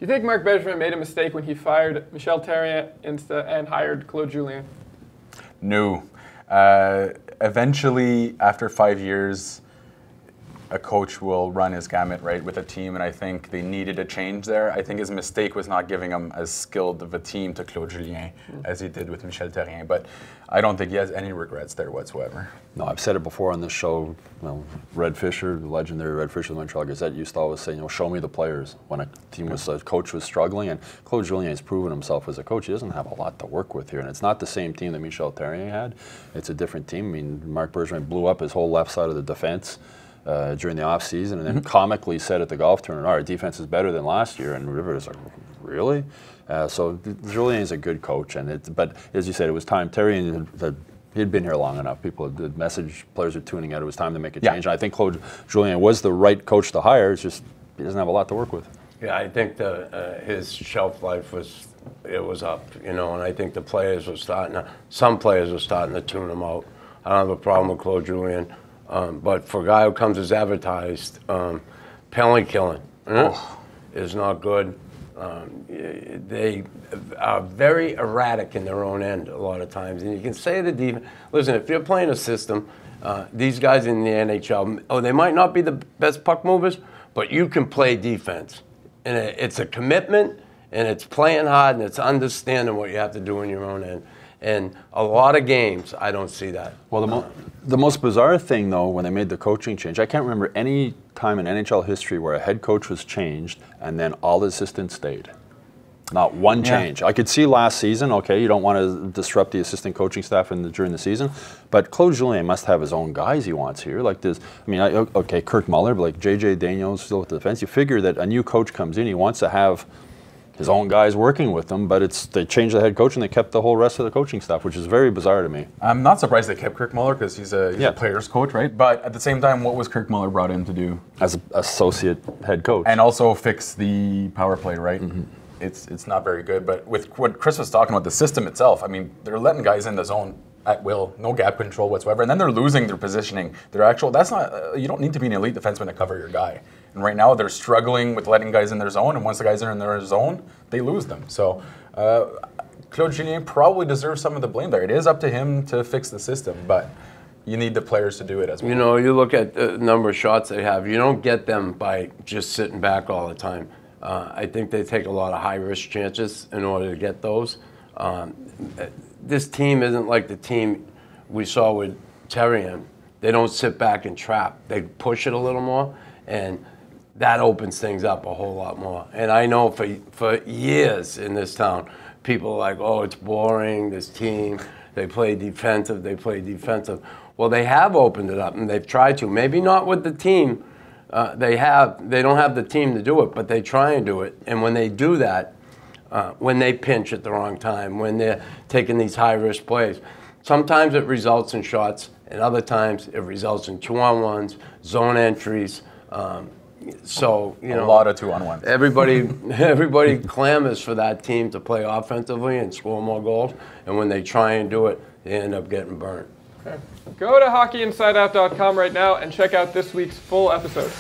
you think Marc Bergevin made a mistake when he fired Michel Therrien and hired Claude Julien? No. Eventually, after 5 years, a coach will run his gamut, right, with a team, and I think they needed a change there. I think his mistake was not giving him as skilled of a team to Claude Julien as he did with Michel Therrien, but I don't think he has any regrets there whatsoever. No, I've said it before on this show. Red Fisher, the legendary Red Fisher of the Montreal Gazette, used to always say, show me the players when a coach was struggling, and Claude Julien has proven himself as a coach. He doesn't have a lot to work with here, and it's not the same team that Michel Therrien had. It's a different team. I mean, Marc Bergevin blew up his whole left side of the defense during the offseason, and then comically said at the golf tournament, our defense is better than last year, and River is like, really? So Julien is a good coach, but as you said, it was time. Therrien he'd been here long enough. People, the message players are tuning out. It was time to make a change. And I think Claude Julien was the right coach to hire. It's just he doesn't have a lot to work with. Yeah, I think his shelf life was up, and I think the players were some players were starting to tune him out. I don't have a problem with Claude Julien. But for a guy who comes as advertised, penalty killing is not good. They are very erratic in their own end a lot of times. And you can say to defense, listen, if you're playing a system, these guys in the NHL, they might not be the best puck movers, but you can play defense. And it's a commitment, and it's playing hard, and it's understanding what you have to do in your own end. And a lot of games, I don't see that. Well, the most bizarre thing, though, when they made the coaching change, I can't remember any time in NHL history where a head coach was changed and then all the assistants stayed. Not one change. I could see last season, okay, you don't want to disrupt the assistant coaching staff during the season, but Claude Julien must have his own guys he wants here. Like this, I mean, okay, Kirk Muller, but like J.J. Daniels still with the defense. You figure that a new coach comes in, he wants to have his own guys working with them, but they changed the head coach and they kept the whole rest of the coaching staff, which is very bizarre to me. I'm not surprised they kept Kirk Muller because he's a player's coach, right? But at the same time, what was Kirk Muller brought in to do? As an associate head coach. And also fix the power play, right? It's not very good. But with what Chris was talking about, the system itself, I mean, they're letting guys in the zone at will, no gap control whatsoever, and then they're losing their positioning. That's not, you don't need to be an elite defenseman to cover your guy. And right now they're struggling with letting guys in their zone, and once the guys are in their zone, they lose them. So Claude Julien probably deserves some of the blame there. It is up to him to fix the system, but you need the players to do it as well. You look at the number of shots they have, you don't get them by just sitting back all the time. I think they take a lot of high-risk chances in order to get those. This team isn't like the team we saw with Therrien. They don't sit back and trap. They push it a little more, and that opens things up a whole lot more. And I know for years in this town, people are like, oh, it's boring, this team. They play defensive. Well, they have opened it up, and they've tried to. Maybe not with the team they don't have the team to do it, but they try and do it. And when they do that, when they pinch at the wrong time, when they're taking these high-risk plays, sometimes it results in shots, and other times it results in 2-on-1s, zone entries. So a lot of 2-on-1s. Everybody clamors for that team to play offensively and score more goals, and when they try and do it, they end up getting burnt. Okay. Go to hockeyinsideout.com right now and check out this week's full episode.